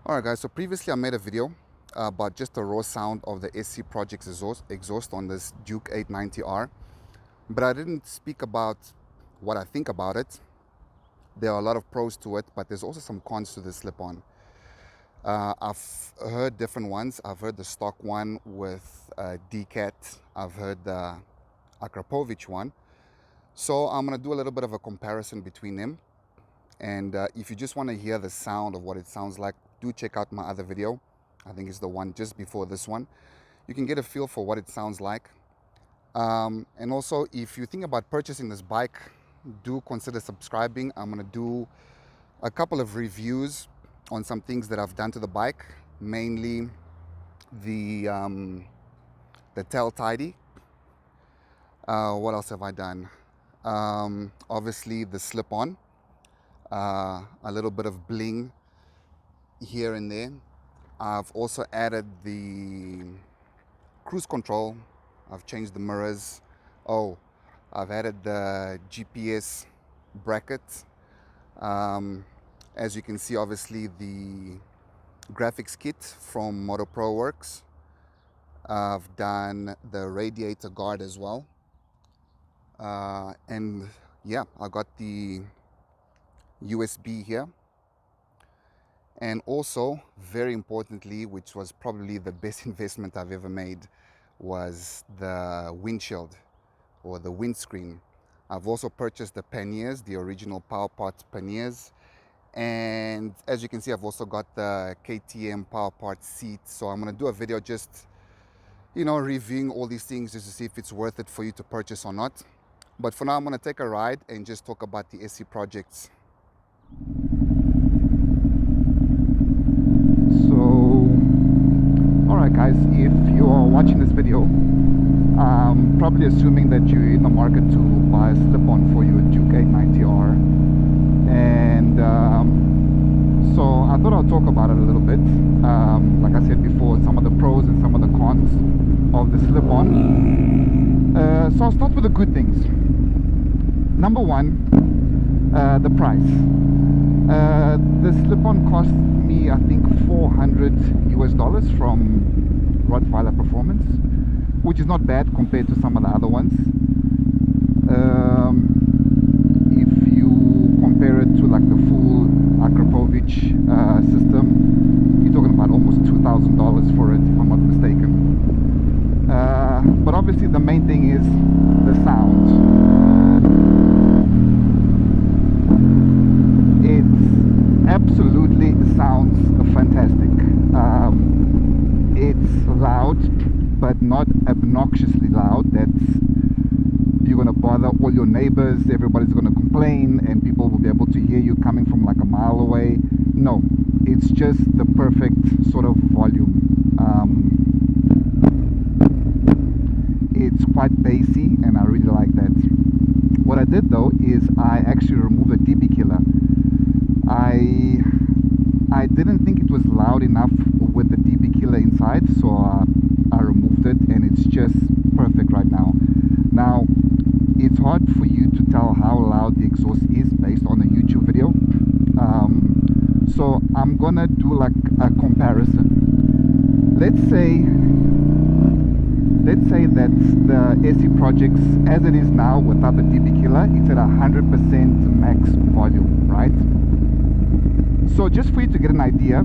Alright guys, so previously I made a video about just the raw sound of the SC Projects exhaust on this Duke 890R, but I didn't speak about what I think about it. There are a lot of pros to it, but there's also some cons to the slip-on. I've heard different ones. I've heard the stock one with DCAT. I've heard the Akrapovic one. So I'm going to do a little bit of a comparison between them. And if you just want to hear the sound of what it sounds like, do check out my other video. I think it's the one just before this one. You can get a feel for what it sounds like. And also, if you think about purchasing this bike, do consider subscribing. I'm going to do a couple of reviews on some things that I've done to the bike, mainly the tail tidy. What else have I done? Obviously the slip-on. A little bit of bling here and there. I've also added the cruise control. I've changed the mirrors. I've added the GPS bracket. As you can see, obviously the graphics kit from Moto Pro works. I've done the radiator guard as well. And yeah, I got the USB here, and also very importantly, which was probably the best investment I've ever made, was the windshield or the windscreen. I've also purchased the Panniers, the original PowerPart Panniers, and as you can see, I've also got the KTM PowerPart seat. So I'm going to do a video just reviewing all these things just to see if it's worth it for you to purchase or not. But for now, I'm going to take a ride and just talk about the SC Projects. So, alright guys, if you are watching this video, I'm probably assuming that you're in the market to buy a slip-on for your Duke 890R, and so I thought I'll talk about it a little bit. Like I said before, some of the pros and some of the cons of the slip-on. So I'll start with the good things. Number one, the price. The slip-on cost me, I think, $400 from Rottweiler Performance, which is not bad compared to some of the other ones. If you compare it to like the full Akrapovic system, you're talking about almost $2,000 for it, if I'm not mistaken. But obviously the main thing is the sound. Absolutely sounds fantastic. It's loud, but not obnoxiously loud. You're going to bother all your neighbors, everybody's going to complain, and people will be able to hear you coming from like a mile away. No, it's just the perfect sort of volume. It's quite bassy, and I really like that. What I did though is I actually removed the dB killer. I didn't think it was loud enough with the dB killer inside, so I removed it, and it's just perfect right now. Now, it's hard for you to tell how loud the exhaust is based on a YouTube video, so I'm gonna do like a comparison. Let's say that the SC Projects, as it is now without the dB killer, it's at 100% max volume, right? So just for you to get an idea,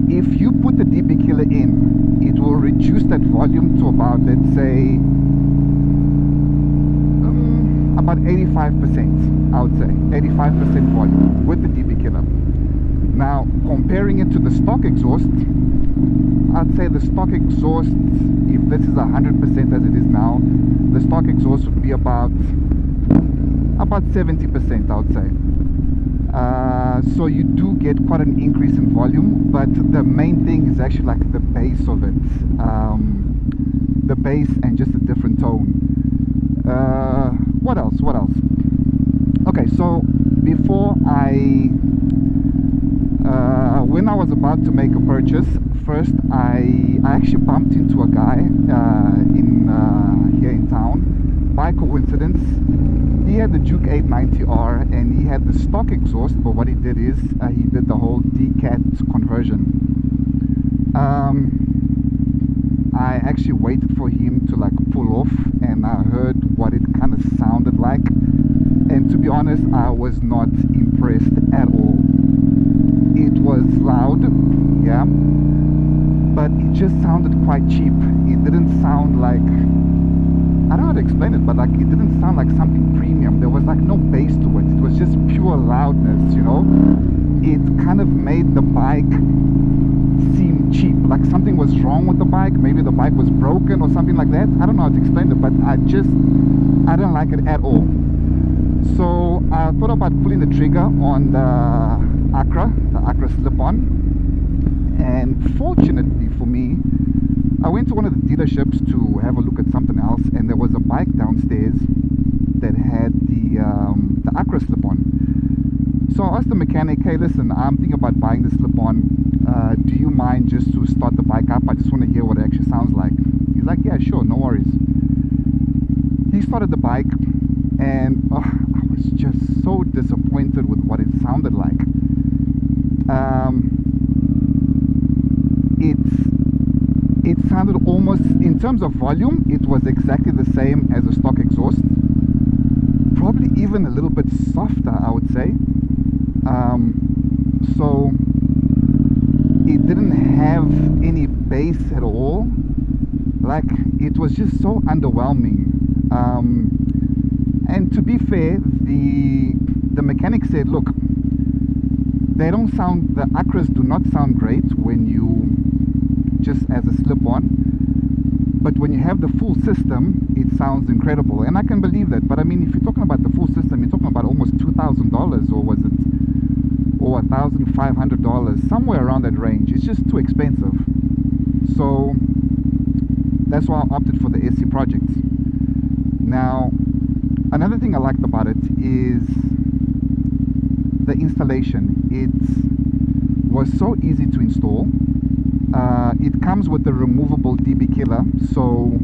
if you put the dB killer in, it will reduce that volume to about, let's say, about 85%, I would say, 85% volume with the dB killer. Now, comparing it to the stock exhaust, I'd say the stock exhaust, if this is 100% as it is now, the stock exhaust would be about 70%, I would say. So you do get quite an increase in volume, but the main thing is actually like the bass of it, the bass and just a different tone. What else? Okay, so before when I was about to make a purchase, first I actually bumped into a guy here in town by coincidence, he had the Duke 890R and he had the stock exhaust, but what he did is he did the whole decat conversion. I actually waited for him to like pull off, and I heard what it kind of sounded like, and to be honest, I was not impressed at all. It was loud, yeah, but it just sounded quite cheap. It didn't sound like, I don't know how to explain it, but like it didn't sound like something premium. There was like no bass to it. It was just pure loudness, you know. It kind of made the bike seem cheap, like something was wrong with the bike. Maybe the bike was broken or something like that. I don't know how to explain it, but I don't like it at all. So I thought about pulling the trigger on the Acra slip-on, and fortunately for me, I went to one of the dealerships to have a look at something else, and there was a bike downstairs that had the Acra slip-on. So I asked the mechanic, hey listen, I'm thinking about buying the slip-on, do you mind just to start the bike up? I just want to hear what it actually sounds like. He's like, yeah, sure, no worries. He started the bike, and I was just so disappointed with what it sounded like. It sounded almost, in terms of volume, it was exactly the same as a stock exhaust. Probably even a little bit softer, I would say. So it didn't have any bass at all. Like, it was just so underwhelming. And to be fair, the mechanic said, look, they don't sound, the Acras do not sound great when you just as a slip-on, but when you have the full system, it sounds incredible, and I can believe that. But I mean, if you're talking about the full system, you're talking about almost $2,000, or was it, or $1,500, somewhere around that range. It's just too expensive. So that's why I opted for the SC project. Now, another thing I liked about it is the installation. It was so easy to install. It comes with a removable DB killer, so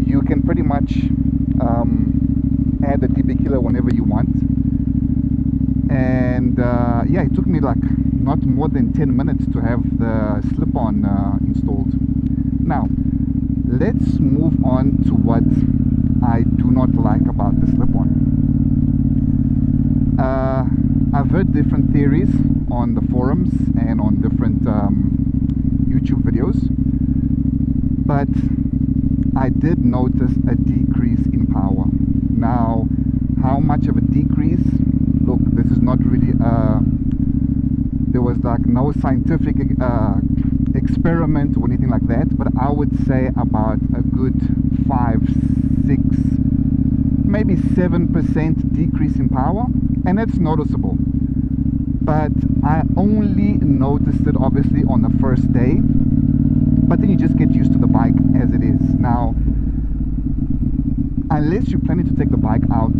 you can pretty much add the DB killer whenever you want. And yeah, it took me like not more than 10 minutes to have the slip-on installed. Now, let's move on to what I do not like about the slip-on. I've heard different theories on the forums and on different YouTube videos, but I did notice a decrease in power. Now, how much of a decrease? Look, this is not really there was like no scientific experiment or anything like that, but I would say about a good 5, 6, maybe 7% decrease in power, and that's noticeable. But I only noticed it obviously on the first day, but then you just get used to the bike as it is. Now, unless you're planning to take the bike out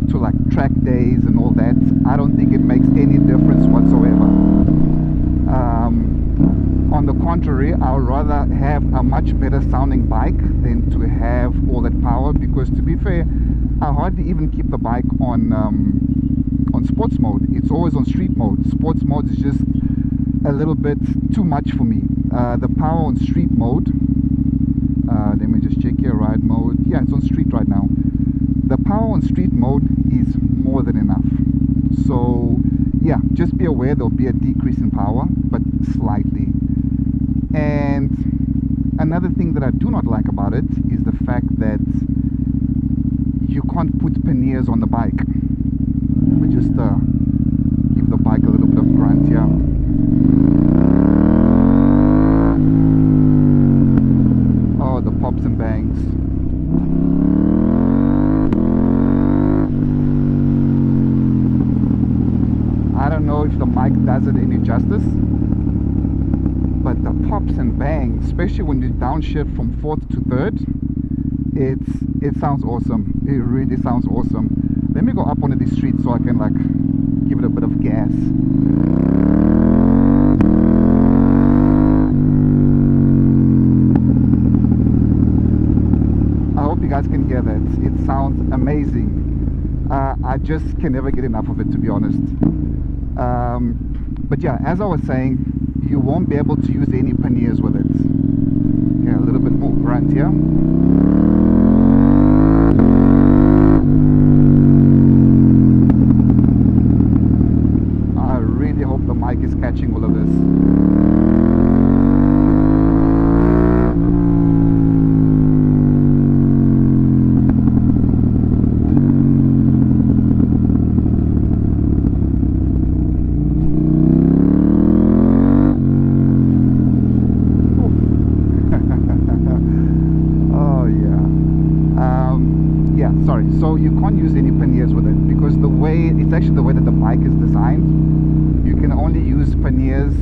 to like track days and all that, I don't think it makes any difference whatsoever. On the contrary, I would rather have a much better sounding bike than to have all that power, because to be fair, I hardly even keep the bike on sports mode. It's always on street mode. Sports mode is just a little bit too much for me. The power on street mode, let me just check here, ride mode, yeah, it's on street right now. The power on street mode is more than enough. So yeah, just be aware there'll be a decrease in power, but slightly. And another thing that I do not like about it is the fact that you can't put panniers on the bike. Let me just give the bike a little bit of grunt here. Oh, the pops and bangs. I don't know if the mic does it any justice, but the pops and bangs, especially when you downshift from 4th to 3rd, it sounds awesome. It really sounds awesome. Let me go up one of these streets so I can like give it a bit of gas. I hope you guys guys can hear that. It sounds amazing. I just can never get enough of it, to be honest. But yeah, as I was saying, you won't be able to use any panniers with it. Okay, a little bit more grunt here. I really hope the mic is catching all of this. So you can't use any panniers with it because it's actually the way that the bike is designed. You can only use panniers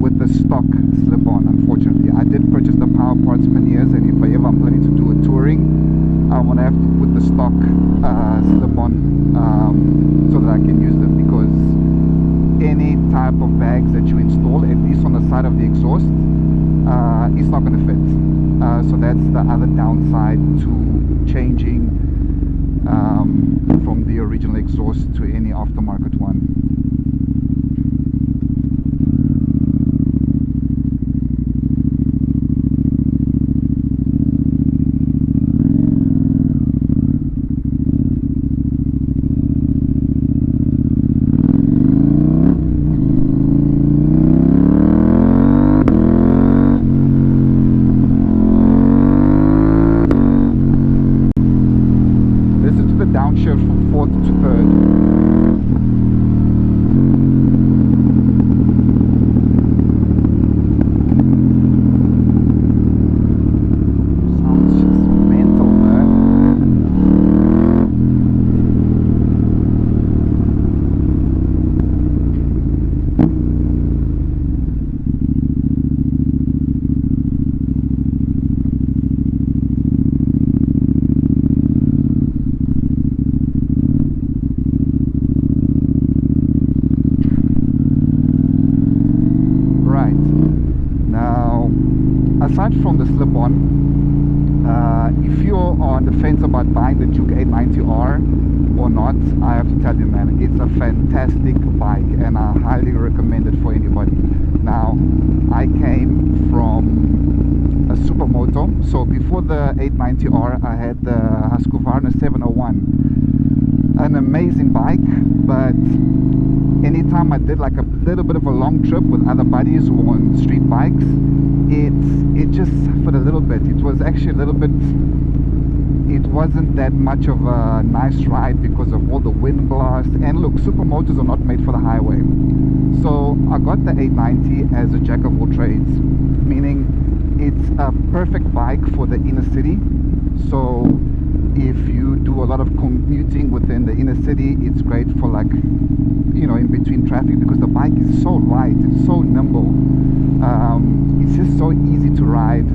with the stock slip-on, unfortunately. I did purchase the Power Parts panniers, and if I ever am planning to do a touring, I'm gonna have to put the stock slip-on so that I can use them, because any type of bags that you install, at least on the side of the exhaust, it's not going to fit. So that's the other downside to changing from the original exhaust to any aftermarket one. Downshift from 4th to 3rd. Sounds just mental, man. Aside from the slip-on, if you're on the fence about buying the Duke 890R or not, I have to tell you, man, it's a fantastic bike and I highly recommend it for anybody. Now, I came from a supermoto, so before the 890R I had the Husqvarna 701, an amazing bike, but anytime I did like a little bit of a long trip with other buddies who were on street bikes, it just suffered a little bit. It was actually a little bit, it wasn't that much of a nice ride because of all the wind blast. And look, supermotors are not made for the highway. So I got the 890 as a jack of all trades, meaning it's a perfect bike for the inner city. So if you do a lot of commuting within the inner city, it's great for, like, you know, in between traffic, because the bike is so light, it's so nimble, it's just so easy to ride.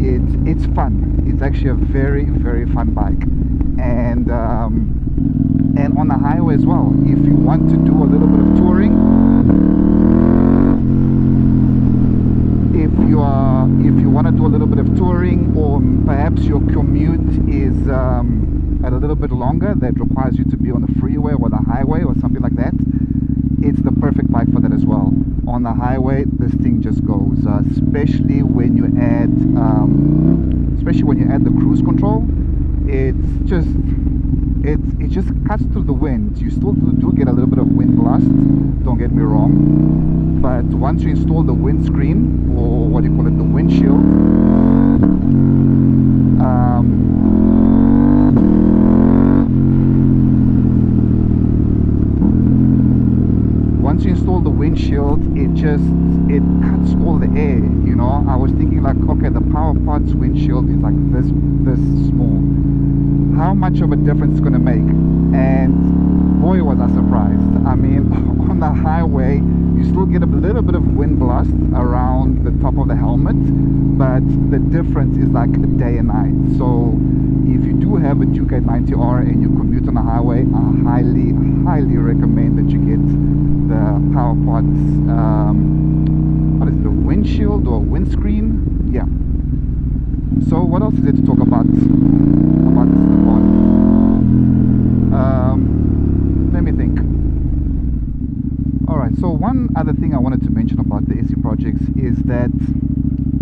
It's fun. It's actually a very, very fun bike, and on the highway as well. If you want to do a little bit of touring, if you want to do a little bit of touring, or perhaps your commute is a little bit longer, that requires you to be on the freeway or the highway or something like that, it's the perfect bike for that as well. On the highway, this thing just goes, especially when you add the cruise control. It just cuts through the wind. You still do get a little bit of wind blast, don't get me wrong, but once you install the windscreen, or what do you call it, the windshield, once you install the windshield, it cuts all the air, you know. I was thinking, like, okay, the Power Parts windshield is like this small. How much of a difference it's going to make? And boy, was I surprised. I mean, on the highway, you still get a little bit of wind blast around the top of the helmet, but the difference is like day and night. So if you do have a Duke 890R and you commute on the highway, I highly recommend that you get the Power Parts, what is it, a windshield or windscreen? Yeah. So what else is there to talk about this slip-on? Let me think. Alright, so one other thing I wanted to mention about the SE projects is that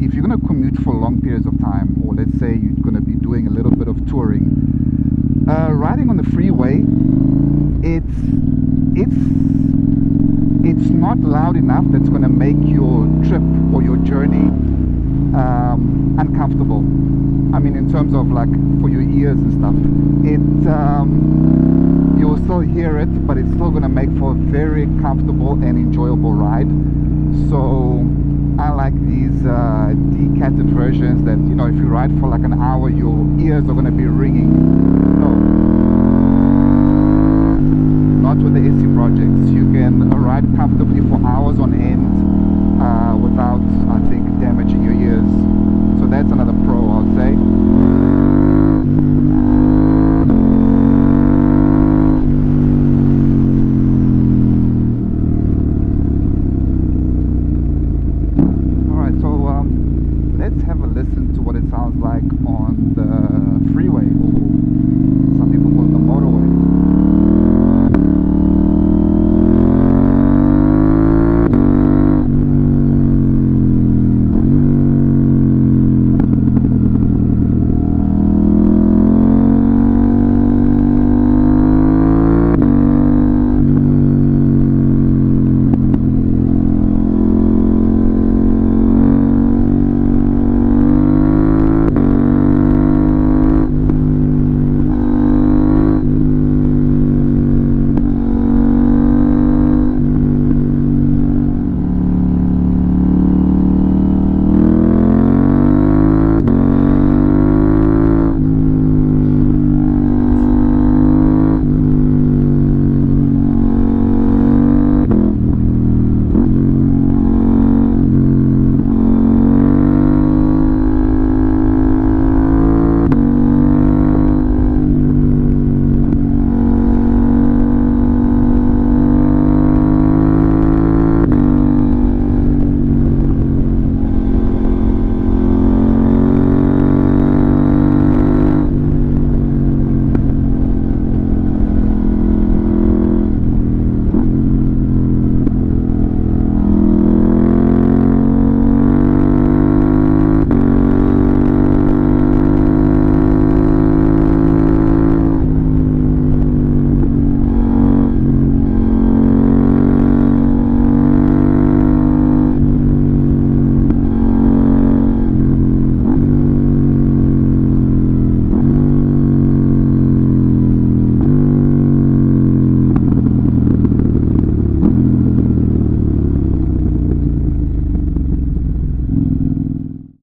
if you're going to commute for long periods of time, or let's say you're going to be doing a little bit of touring, riding on the freeway, it's not loud enough that's going to make your trip or your journey uncomfortable. I mean, in terms of like for your ears and stuff, you'll still hear it, but it's still going to make for a very comfortable and enjoyable ride. So I like these decatted versions that, you know, if you ride for like an hour, your ears are going to be ringing. No, not with the SE projects. You can ride comfortably for hours on end without, I think, damaging your ears. So that's another